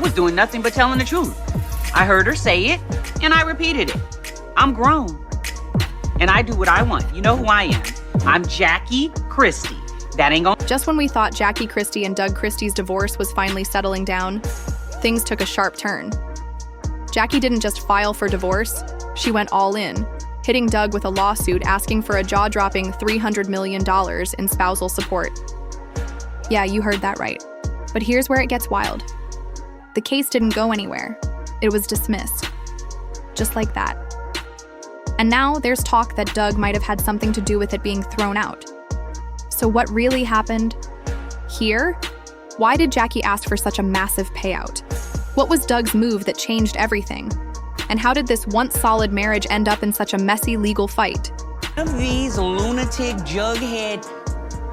was doing nothing but telling the truth. I heard her say it, and I repeated it. I'm grown, and I do what I want. You know who I am. I'm Jackie Christie. That ain't gonna... Just when we thought Jackie Christie and Doug Christie's divorce was finally settling down, things took a sharp turn. Jackie didn't just file for divorce, she went all in, hitting Doug with a lawsuit asking for a jaw-dropping $300 million in spousal support. Yeah, you heard that right. But here's where it gets wild. The case didn't go anywhere. It was dismissed. Just like that. And now there's talk that Doug might have had something to do with it being thrown out. So what really happened here? Why did Jackie ask for such a massive payout? What was Doug's move that changed everything? And how did this once solid marriage end up in such a messy legal fight? One of these lunatic, jughead,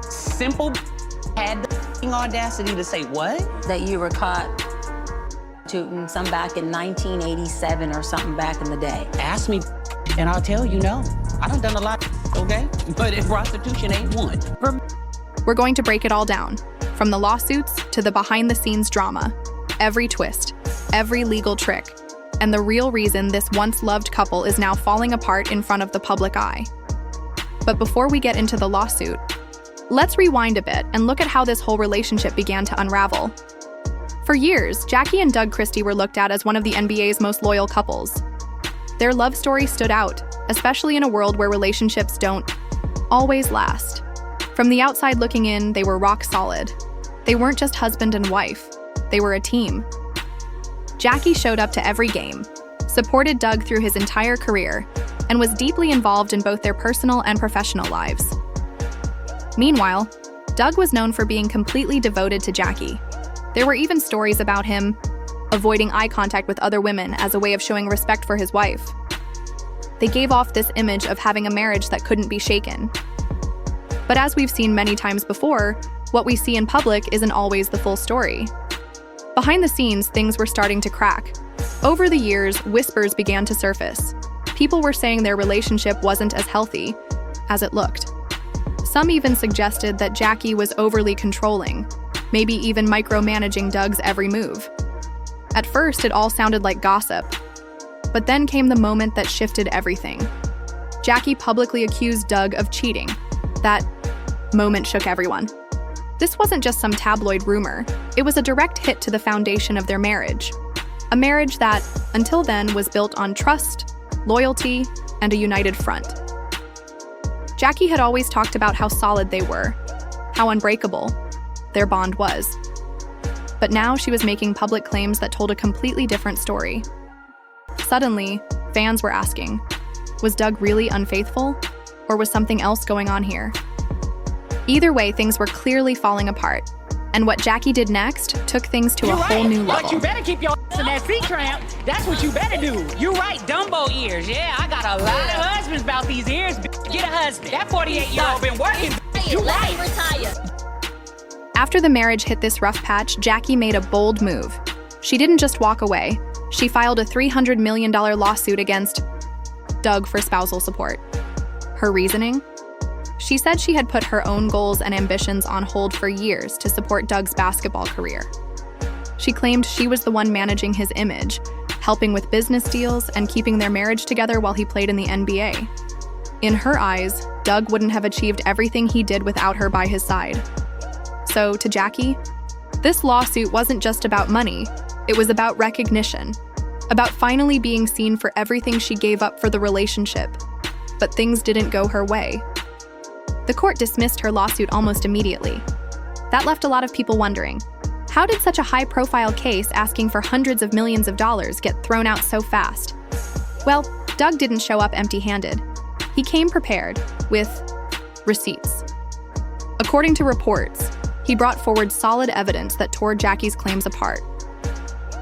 simple had the audacity to say what? That you were caught shooting some back in 1987 or something back in the day. Ask me, and I'll tell you no. I done a lot, okay? But if prostitution ain't one. We're going to break it all down, from the lawsuits to the behind-the-scenes drama, every twist, every legal trick, and the real reason this once-loved couple is now falling apart in front of the public eye. But before we get into the lawsuit, let's rewind a bit and look at how this whole relationship began to unravel. For years, Jackie and Doug Christie were looked at as one of the NBA's most loyal couples. Their love story stood out, especially in a world where relationships don't always last. From the outside looking in, they were rock solid. They weren't just husband and wife, they were a team. Jackie showed up to every game, supported Doug through his entire career, and was deeply involved in both their personal and professional lives. Meanwhile, Doug was known for being completely devoted to Jackie. There were even stories about him avoiding eye contact with other women as a way of showing respect for his wife. They gave off this image of having a marriage that couldn't be shaken. But as we've seen many times before, what we see in public isn't always the full story. Behind the scenes, things were starting to crack. Over the years, whispers began to surface. People were saying their relationship wasn't as healthy as it looked. Some even suggested that Jackie was overly controlling, maybe even micromanaging Doug's every move. At first, it all sounded like gossip. But then came the moment that shifted everything. Jackie publicly accused Doug of cheating. That moment shook everyone. This wasn't just some tabloid rumor. It was a direct hit to the foundation of their marriage. A marriage that, until then, was built on trust, loyalty, and a united front. Jackie had always talked about how solid they were, how unbreakable their bond was. But now she was making public claims that told a completely different story. Suddenly, fans were asking, was Doug really unfaithful? Or was something else going on here? Either way, things were clearly falling apart. And what Jackie did next took things to a whole new level. But you better keep your ass in that seat cramp. That's what you better do. You right, Dumbo ears. Yeah, I got a lot of husbands about these ears. Get a husband. That 48-year-old been working. You right. Retire. After the marriage hit this rough patch, Jackie made a bold move. She didn't just walk away. She filed a $300 million lawsuit against Doug for spousal support. Her reasoning? She said she had put her own goals and ambitions on hold for years to support Doug's basketball career. She claimed she was the one managing his image, helping with business deals and keeping their marriage together while he played in the NBA. In her eyes, Doug wouldn't have achieved everything he did without her by his side. So, to Jackie, this lawsuit wasn't just about money, it was about recognition, about finally being seen for everything she gave up for the relationship. But things didn't go her way. The court dismissed her lawsuit almost immediately. That left a lot of people wondering, how did such a high-profile case asking for hundreds of millions of dollars get thrown out so fast? Well, Doug didn't show up empty-handed. He came prepared with receipts. According to reports, he brought forward solid evidence that tore Jackie's claims apart.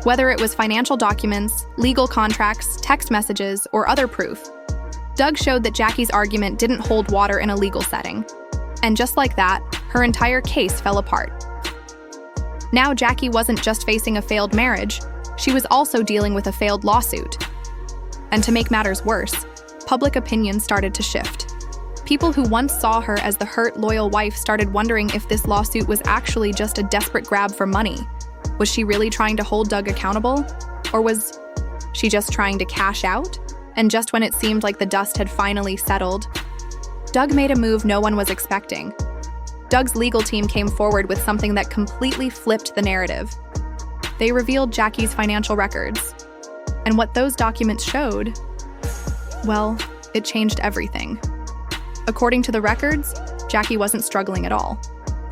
Whether it was financial documents, legal contracts, text messages, or other proof, Doug showed that Jackie's argument didn't hold water in a legal setting. And just like that, her entire case fell apart. Now Jackie wasn't just facing a failed marriage, she was also dealing with a failed lawsuit. And to make matters worse, public opinion started to shift. People who once saw her as the hurt, loyal wife started wondering if this lawsuit was actually just a desperate grab for money, Was she really trying to hold Doug accountable? Or was she just trying to cash out? And just when it seemed like the dust had finally settled, Doug made a move no one was expecting. Doug's legal team came forward with something that completely flipped the narrative. They revealed Jackie's financial records. And what those documents showed, well, it changed everything. According to the records, Jackie wasn't struggling at all.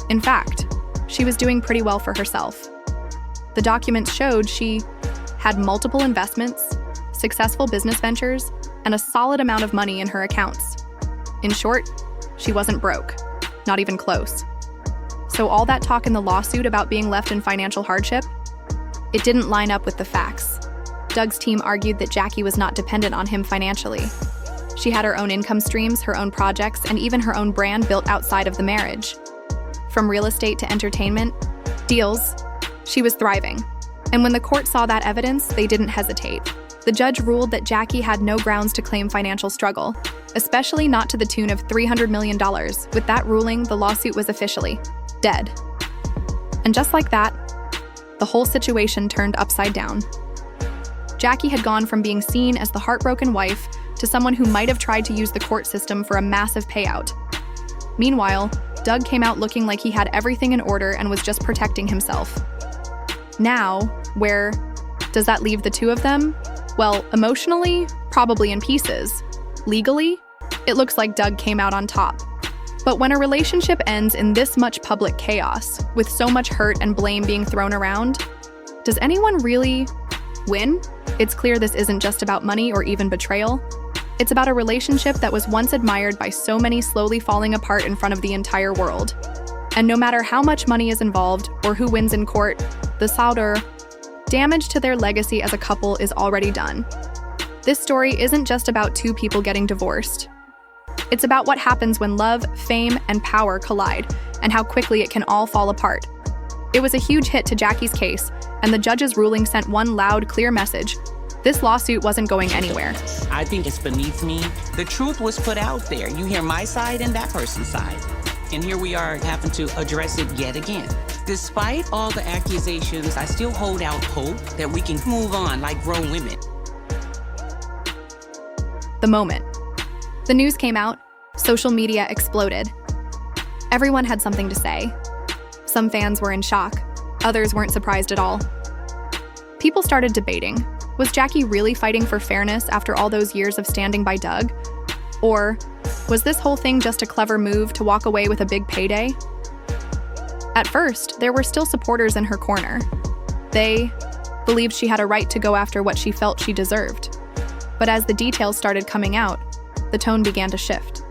In fact, she was doing pretty well for herself. The documents showed she had multiple investments, successful business ventures, and a solid amount of money in her accounts. In short, she wasn't broke, not even close. So all that talk in the lawsuit about being left in financial hardship, it didn't line up with the facts. Doug's team argued that Jackie was not dependent on him financially. She had her own income streams, her own projects, and even her own brand built outside of the marriage. From real estate to entertainment, deals, she was thriving. And when the court saw that evidence, they didn't hesitate. The judge ruled that Jackie had no grounds to claim financial struggle, especially not to the tune of $300 million. With that ruling, the lawsuit was officially dead. And just like that, the whole situation turned upside down. Jackie had gone from being seen as the heartbroken wife to someone who might have tried to use the court system for a massive payout. Meanwhile, Doug came out looking like he had everything in order and was just protecting himself. Now, where does that leave the two of them? Well, emotionally, probably in pieces. Legally, it looks like Doug came out on top. But when a relationship ends in this much public chaos, with so much hurt and blame being thrown around, does anyone really win? It's clear this isn't just about money or even betrayal. It's about a relationship that was once admired by so many slowly falling apart in front of the entire world. And no matter how much money is involved or who wins in court, the Sauder, damage to their legacy as a couple is already done. This story isn't just about two people getting divorced. It's about what happens when love, fame, and power collide, and how quickly it can all fall apart. It was a huge hit to Jackie's case, and the judge's ruling sent one loud, clear message. This lawsuit wasn't going anywhere. I think it's beneath me. The truth was put out there. You hear my side and that person's side. And here we are having to address it yet again. Despite all the accusations, I still hold out hope that we can move on like grown women. The moment the news came out, social media exploded. Everyone had something to say. Some fans were in shock. Others weren't surprised at all. People started debating. Was Jackie really fighting for fairness after all those years of standing by Doug? Or was this whole thing just a clever move to walk away with a big payday? At first, there were still supporters in her corner. They believed she had a right to go after what she felt she deserved. But as the details started coming out, the tone began to shift.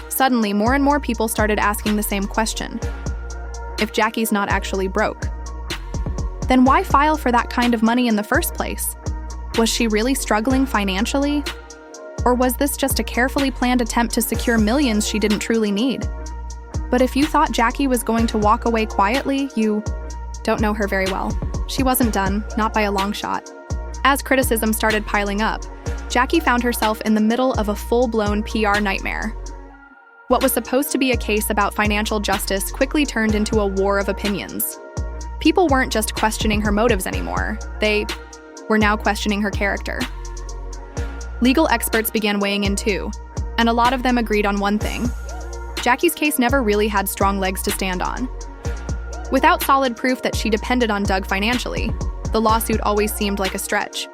Suddenly, more and more people started asking the same question. If Jackie's not actually broke, then why file for that kind of money in the first place? Was she really struggling financially? Or was this just a carefully planned attempt to secure millions she didn't truly need? But if you thought Jackie was going to walk away quietly, you don't know her very well. She wasn't done, not by a long shot. As criticism started piling up, Jackie found herself in the middle of a full-blown PR nightmare. What was supposed to be a case about financial justice quickly turned into a war of opinions. People weren't just questioning her motives anymore. They were now questioning her character. Legal experts began weighing in too, and a lot of them agreed on one thing. Jackie's case never really had strong legs to stand on. Without solid proof that she depended on Doug financially, the lawsuit always seemed like a stretch.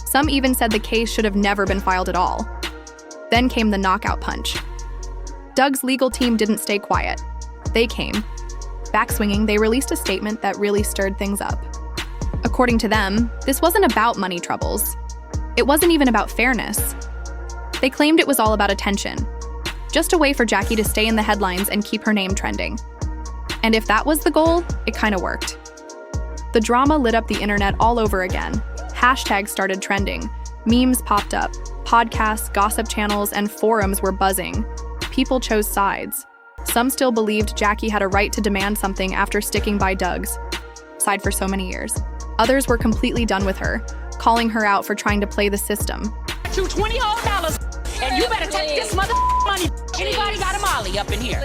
Some even said the case should have never been filed at all. Then came the knockout punch. Doug's legal team didn't stay quiet. They came. Backswinging, they released a statement that really stirred things up. According to them, this wasn't about money troubles. It wasn't even about fairness. They claimed it was all about attention, just a way for Jackie to stay in the headlines and keep her name trending. And if that was the goal, it kind of worked. The drama lit up the internet all over again. Hashtags started trending, memes popped up, podcasts, gossip channels, and forums were buzzing. People chose sides. Some still believed Jackie had a right to demand something after sticking by Doug's side for so many years. Others were completely done with her, calling her out for trying to play the system. You $20 and you better take this mother money. Anybody got a molly up in here?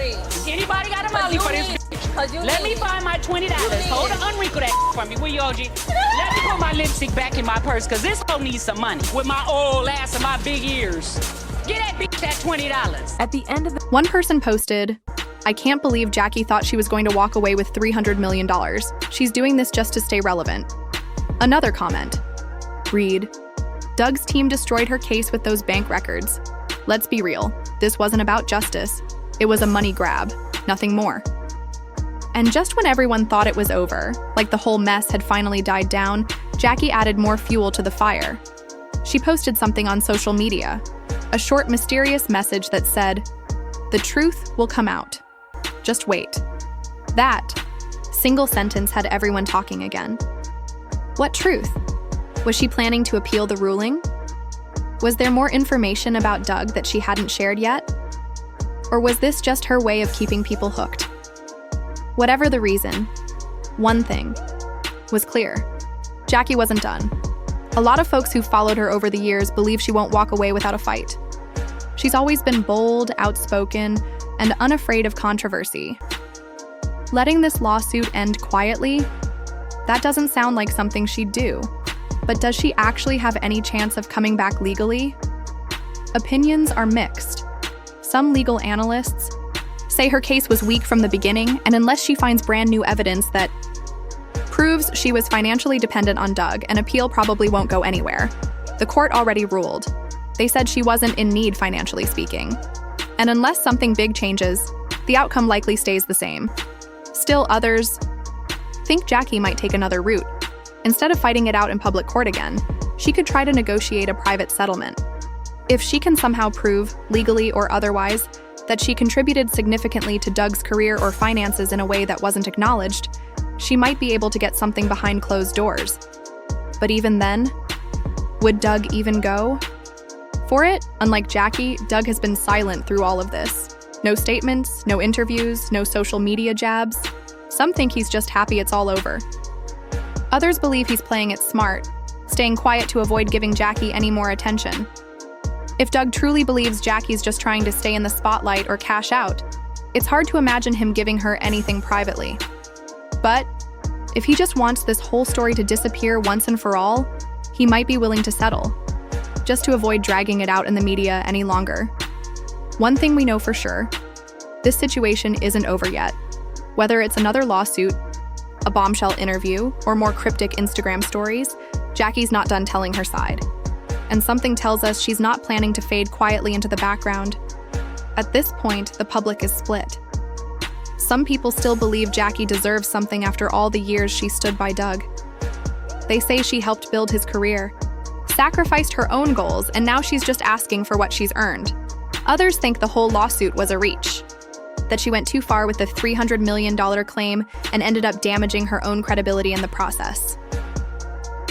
Anybody got a molly for this? Let me find my $20. Hold on, unwrinkle that for me. Will you, OG? Let me put my lipstick back in my purse, because this hoe needs some money with my old ass and my big ears. Get that bitch that $20. At the end of the One person posted, "I can't believe Jackie thought she was going to walk away with $300 million. She's doing this just to stay relevant." Another comment, read, "Doug's team destroyed her case with those bank records. Let's be real, this wasn't about justice. It was a money grab, nothing more." And just when everyone thought it was over, like the whole mess had finally died down, Jackie added more fuel to the fire. She posted something on social media, a short, mysterious message that said, "The truth will come out. Just wait." That single sentence had everyone talking again. What truth? Was she planning to appeal the ruling? Was there more information about Doug that she hadn't shared yet? Or was this just her way of keeping people hooked? Whatever the reason, one thing was clear. Jackie wasn't done. A lot of folks who followed her over the years believe she won't walk away without a fight. She's always been bold, outspoken, and unafraid of controversy. Letting this lawsuit end quietly? That doesn't sound like something she'd do. But does she actually have any chance of coming back legally? Opinions are mixed. Some legal analysts say her case was weak from the beginning, and unless she finds brand new evidence that proves she was financially dependent on Doug, an appeal probably won't go anywhere. The court already ruled. They said she wasn't in need financially speaking. And unless something big changes, the outcome likely stays the same. Still, others think Jackie might take another route. Instead of fighting it out in public court again, she could try to negotiate a private settlement. If she can somehow prove, legally or otherwise, that she contributed significantly to Doug's career or finances in a way that wasn't acknowledged, she might be able to get something behind closed doors. But even then, would Doug even go for it? Unlike Jackie, Doug has been silent through all of this. No statements, no interviews, no social media jabs. Some think he's just happy it's all over. Others believe he's playing it smart, staying quiet to avoid giving Jackie any more attention. If Doug truly believes Jackie's just trying to stay in the spotlight or cash out, it's hard to imagine him giving her anything privately. But if he just wants this whole story to disappear once and for all, he might be willing to settle, just to avoid dragging it out in the media any longer. One thing we know for sure, this situation isn't over yet. Whether it's another lawsuit, a bombshell interview, or more cryptic Instagram stories, Jackie's not done telling her side. And something tells us she's not planning to fade quietly into the background. At this point, the public is split. Some people still believe Jackie deserves something after all the years she stood by Doug. They say she helped build his career, sacrificed her own goals, and now she's just asking for what she's earned. Others think the whole lawsuit was a reach, that she went too far with the $300 million claim and ended up damaging her own credibility in the process.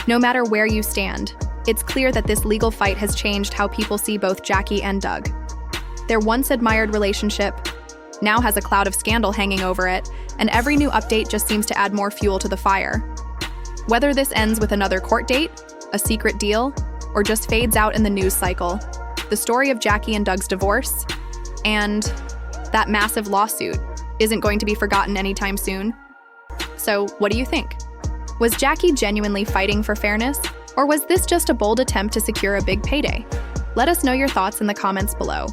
No matter where you stand, it's clear that this legal fight has changed how people see both Jackie and Doug. Their once admired relationship now has a cloud of scandal hanging over it, and every new update just seems to add more fuel to the fire. Whether this ends with another court date, a secret deal, or just fades out in the news cycle, the story of Jackie and Doug's divorce and that massive lawsuit isn't going to be forgotten anytime soon. So, what do you think? Was Jackie genuinely fighting for fairness, or was this just a bold attempt to secure a big payday? Let us know your thoughts in the comments below.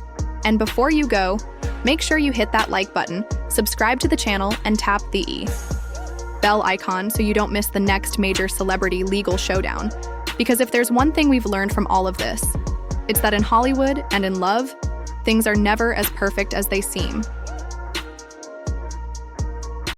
And before you go, make sure you hit that like button, subscribe to the channel, and tap the bell icon so you don't miss the next major celebrity legal showdown. Because if there's one thing we've learned from all of this, it's that in Hollywood and in love, things are never as perfect as they seem.